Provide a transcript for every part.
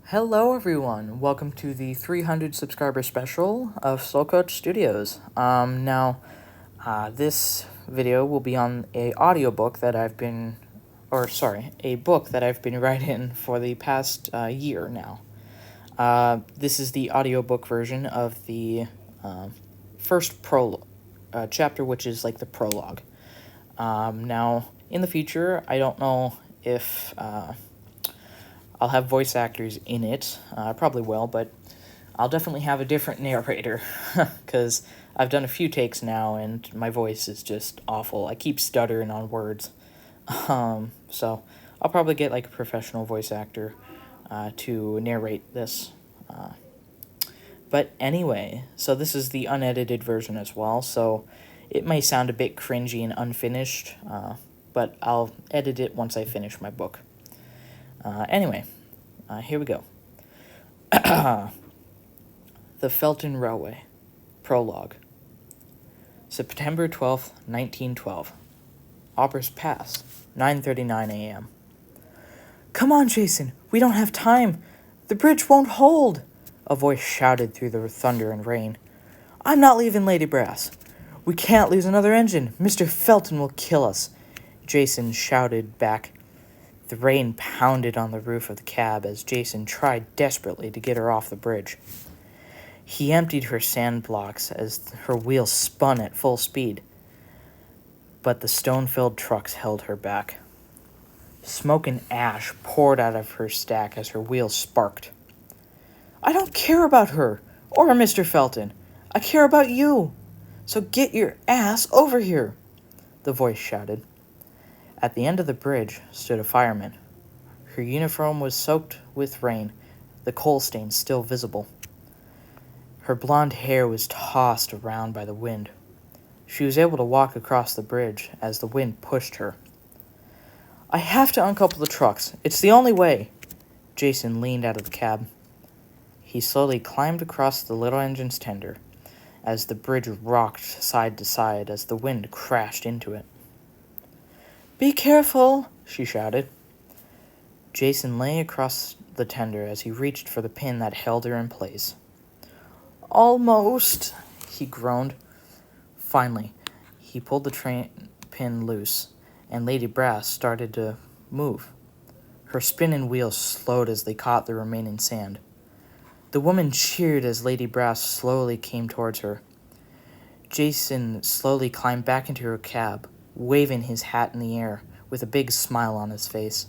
Hello everyone, welcome to the 300 subscriber special of Soul Coach Studios. This video will be on a book that I've been writing for the past year now. This is the audiobook version of the first chapter, which is like the prologue. Now, in the future, I don't know if I'll have voice actors in it. I probably will, but I'll definitely have a different narrator, because I've done a few takes now, and my voice is just awful. I keep stuttering on words. So I'll probably get like a professional voice actor to narrate this. But anyway, so this is the unedited version as well, so it may sound a bit cringy and unfinished, but I'll edit it once I finish my book. Here we go. The Fellton Railway, Prologue. September 12th, 1912. Aubers Pass, 9:39 a.m. "Come on, Jason, we don't have time. The bridge won't hold," a voice shouted through the thunder and rain. "I'm not leaving Lady Brass. We can't lose another engine. Mr. Fellton will kill us," Jason shouted back. The rain pounded on the roof of the cab as Jason tried desperately to get her off the bridge. He emptied her sand blocks as her wheels spun at full speed, but the stone-filled trucks held her back. Smoke and ash poured out of her stack as her wheels sparked. "I don't care about her, or Mr. Fellton. I care about you. So get your ass over here," the voice shouted. At the end of the bridge stood a fireman. Her uniform was soaked with rain, the coal stains still visible. Her blonde hair was tossed around by the wind. She was able to walk across the bridge as the wind pushed her. "I have to uncouple the trucks. It's the only way." Jason leaned out of the cab. He slowly climbed across the little engine's tender as the bridge rocked side to side as the wind crashed into it. "Be careful," she shouted. Jason lay across the tender as he reached for the pin that held her in place. "Almost," he groaned. Finally, he pulled the train pin loose, and Lady Brass started to move. Her spinning wheels slowed as they caught the remaining sand. The woman cheered as Lady Brass slowly came towards her. Jason slowly climbed back into her cab, waving his hat in the air with a big smile on his face.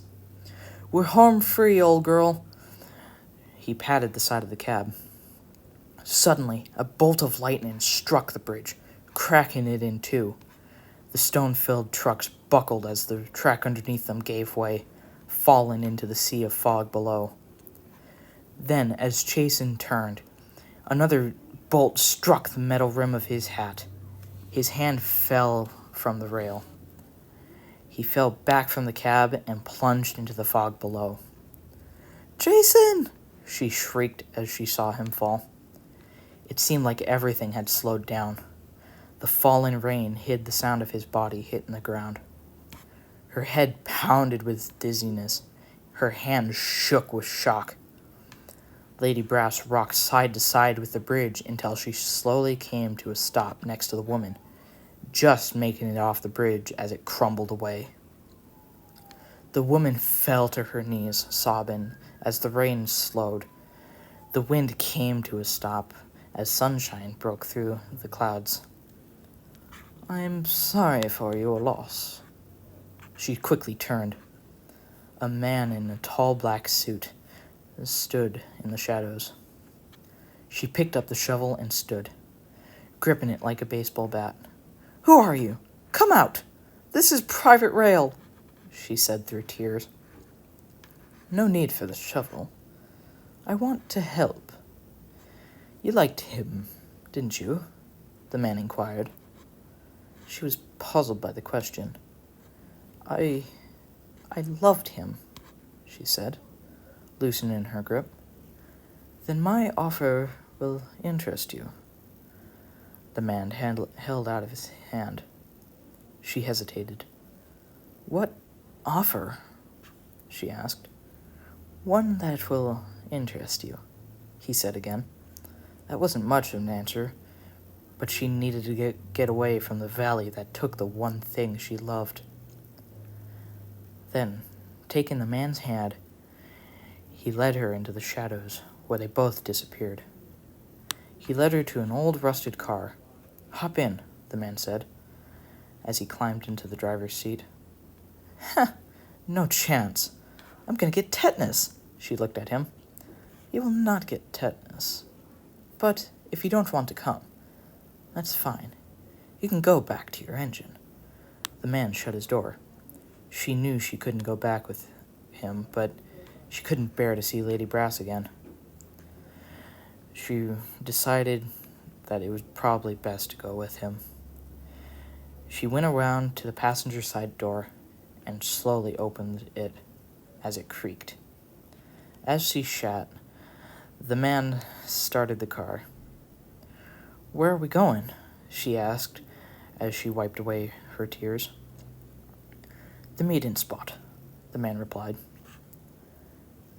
"We're home free, old girl." He patted the side of the cab. Suddenly, a bolt of lightning struck the bridge, cracking it in two. The stone-filled trucks buckled as the track underneath them gave way, falling into the sea of fog below. Then, as Jason turned, another bolt struck the metal rim of his hat. His hand fell from the rail. He fell back from the cab and plunged into the fog below. "Jason!" she shrieked as she saw him fall. It seemed like everything had slowed down. The falling rain hid the sound of his body hitting the ground. Her head pounded with dizziness. Her hand shook with shock. Lady Brass rocked side to side with the bridge until she slowly came to a stop next to the woman, just making it off the bridge as it crumbled away. The woman fell to her knees, sobbing, as the rain slowed. The wind came to a stop as sunshine broke through the clouds. "I'm sorry for your loss." She quickly turned. A man in a tall black suit stood in the shadows. She picked up the shovel and stood, gripping it like a baseball bat. "Who are you? Come out! This is private rail," she said through tears. "No need for the shovel. I want to help." "You liked him, didn't you?" the man inquired. She was puzzled by the question. I loved him," she said, loosening her grip. "Then my offer will interest you." The man held out his hand. She hesitated. "What offer?" she asked. "One that will interest you?" he said again. That wasn't much of an answer, but she needed to get away from the valley that took the one thing she loved. Then, taking the man's hand, he led her into the shadows, where they both disappeared. He led her to an old rusted car. "Hop in," the man said, as he climbed into the driver's seat. "Ha! No chance. I'm going to get tetanus." She looked at him. "You will not get tetanus. But if you don't want to come, that's fine. You can go back to your engine." The man shut his door. She knew she couldn't go back with him, but she couldn't bear to see Lady Brass again. She decided that it was probably best to go with him. She went around to the passenger side door and slowly opened it as it creaked. As she sat, the man started the car. "Where are we going?" she asked as she wiped away her tears. "The meeting spot," the man replied.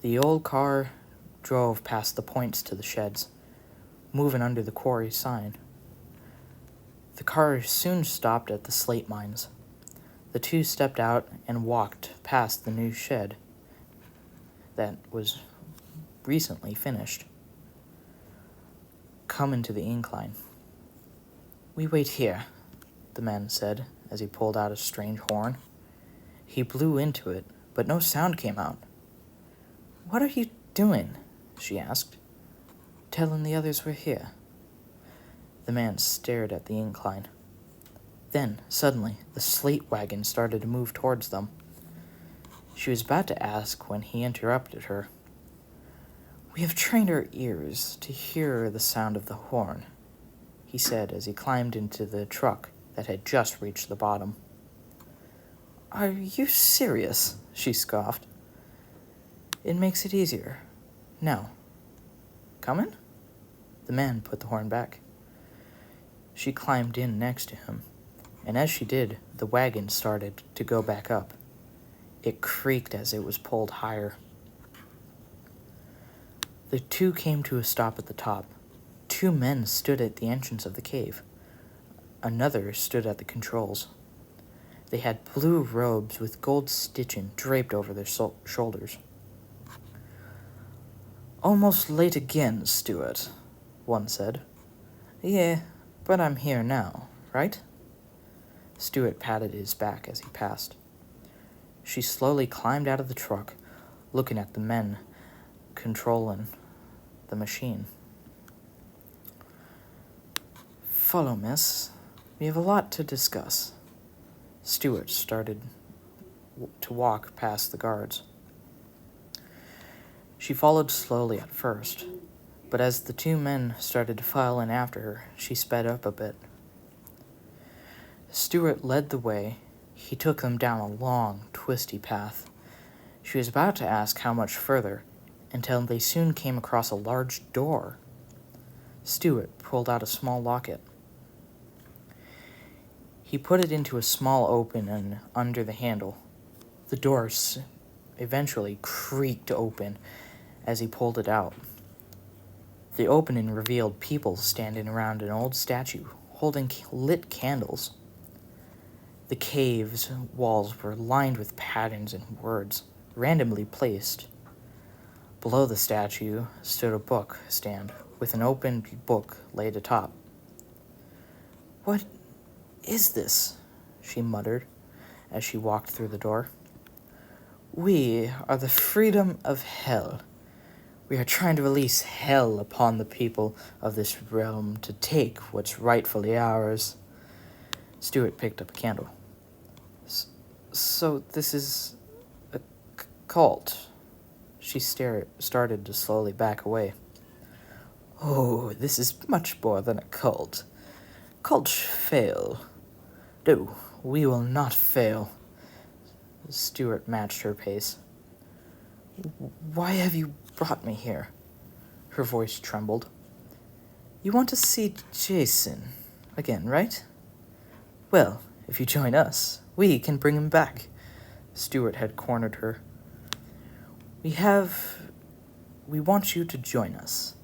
The old car drove past the points to the sheds, moving under the quarry sign. The car soon stopped at the slate mines. The two stepped out and walked past the new shed that was recently finished. "Come into the incline." "We wait here," the man said as he pulled out a strange horn. He blew into it, but no sound came out. "What are you doing?" she asked. "Telling the others we're here." The man stared at the incline. Then, suddenly, the slate wagon started to move towards them. She was about to ask when he interrupted her. "We have trained our ears to hear the sound of the horn," he said as he climbed into the truck that had just reached the bottom. "Are you serious?" she scoffed. "It makes it easier. Now, coming?" The man put the horn back. She climbed in next to him, and as she did, the wagon started to go back up. It creaked as it was pulled higher. The two came to a stop at the top. Two men stood at the entrance of the cave. Another stood at the controls. They had blue robes with gold stitching draped over their shoulders. "Almost late again, Stuart," one said. "Yeah, but I'm here now, right?" Stuart patted his back as he passed. She slowly climbed out of the truck, looking at the men controlling the machine. "Follow, miss. We have a lot to discuss." Stuart started to walk past the guards. She followed slowly at first, but as the two men started to file in after her, she sped up a bit. Stuart led the way. He took them down a long, twisty path. She was about to ask how much further, until they soon came across a large door. Stuart pulled out a small locket. He put it into a small opening under the handle. The door eventually creaked open as he pulled it out. The opening revealed people standing around an old statue, holding lit candles. The cave's walls were lined with patterns and words, randomly placed. Below the statue stood a book stand with an open book laid atop. "What is this?" she muttered as she walked through the door. "We are the freedom of hell. We are trying to release hell upon the people of this realm to take what's rightfully ours." Stuart picked up a candle. "So this is a cult?" She started to slowly back away. "Oh, this is much more than a cult. Cults fail. No, we will not fail." Stuart matched her pace. "Why have you brought me here?" Her voice trembled. "You want to see Jason again, right? Well, if you join us, we can bring him back." Stuart had cornered her. We have we want you to join us.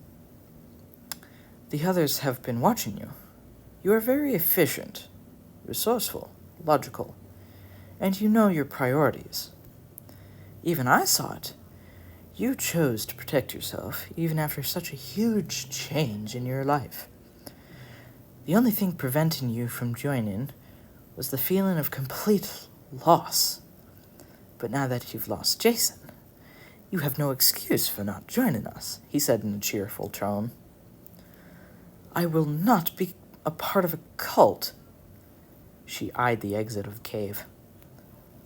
The others have been watching you. You are very efficient, resourceful, logical, and you know your priorities. Even I saw it. You chose to protect yourself, even after such a huge change in your life. The only thing preventing you from joining was the feeling of complete loss. But now that you've lost Jason, you have no excuse for not joining us, he said in a cheerful tone. I will not be a part of a cult. She eyed the exit of the cave.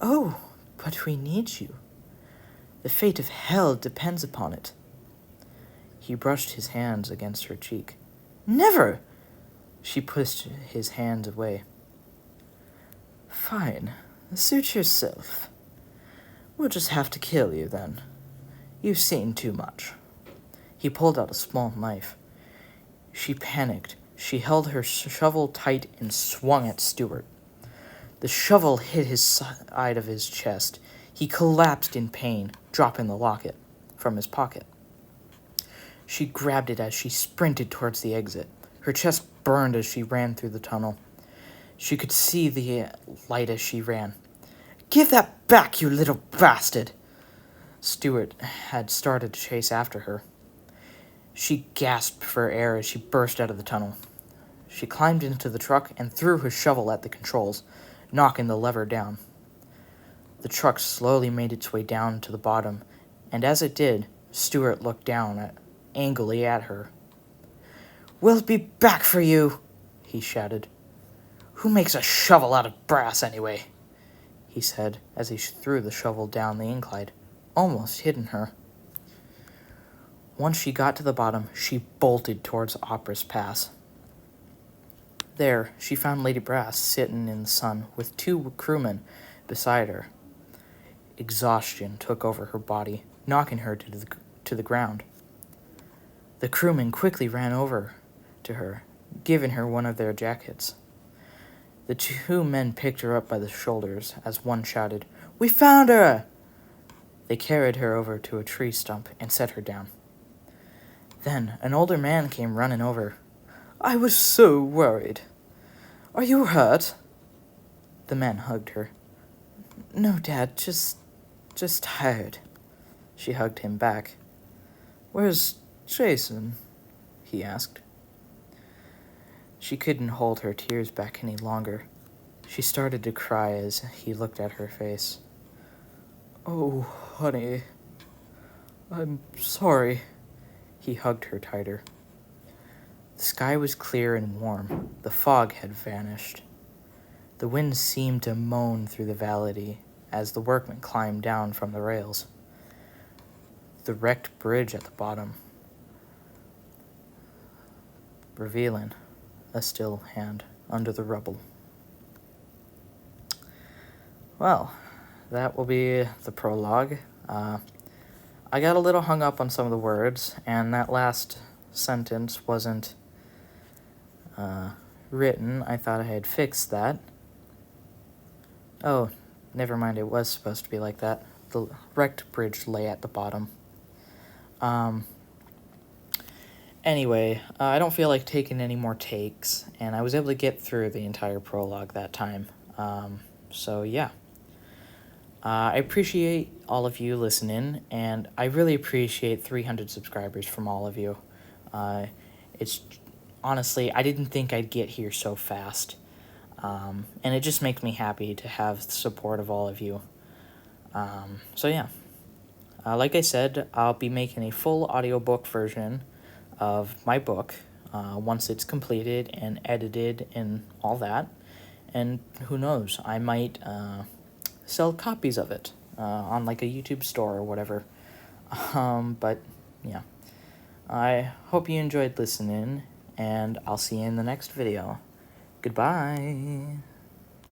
Oh, but we need you. The fate of hell depends upon it. He brushed his hands against her cheek. Never! She pushed his hands away. Fine, suit yourself. We'll just have to kill you then. You've seen too much. He pulled out a small knife. She panicked. She held her shovel tight and swung at Stuart. The shovel hit his side of his chest. He collapsed in pain, dropping the locket from his pocket. She grabbed it as she sprinted towards the exit. Her chest burned as she ran through the tunnel. She could see the light as she ran. Give that back, you little bastard! Stuart had started to chase after her. She gasped for air as she burst out of the tunnel. She climbed into the truck and threw her shovel at the controls, knocking the lever down. The truck slowly made its way down to the bottom, and as it did, Stuart looked down angrily at her. We'll be back for you, he shouted. Who makes a shovel out of brass anyway? He said as he threw the shovel down the incline, almost hitting her. Once she got to the bottom, she bolted towards Opera's Pass. There, she found Lady Brass sitting in the sun with two crewmen beside her. Exhaustion took over her body, knocking her to the ground. The crewmen quickly ran over to her, giving her one of their jackets. The two men picked her up by the shoulders as one shouted, We found her! They carried her over to a tree stump and set her down. Then an older man came running over. I was so worried. Are you hurt? The man hugged her. No, Dad, just tired. She hugged him back. Where's Jason? He asked. She couldn't hold her tears back any longer. She started to cry as he looked at her face. Oh, honey. I'm sorry. He hugged her tighter. The sky was clear and warm. The fog had vanished. The wind seemed to moan through the valley as the workmen climbed down from the rails. The wrecked bridge at the bottom, revealing a still hand under the rubble. Well, that will be the prologue. I got a little hung up on some of the words, and that last sentence wasn't written. I thought I had fixed that. Oh, never mind, it was supposed to be like that. The wrecked bridge lay at the bottom. Anyway, I don't feel like taking any more takes, and I was able to get through the entire prologue that time. So yeah. I appreciate all of you listening, and I really appreciate 300 subscribers from all of you. It's honestly, I didn't think I'd get here so fast, and it just makes me happy to have the support of all of you. So yeah, like I said, I'll be making a full audiobook version of my book once it's completed and edited and all that, and who knows, I might sell copies of it on like a YouTube store or whatever. But yeah, I hope you enjoyed listening, and I'll see you in the next video. Goodbye.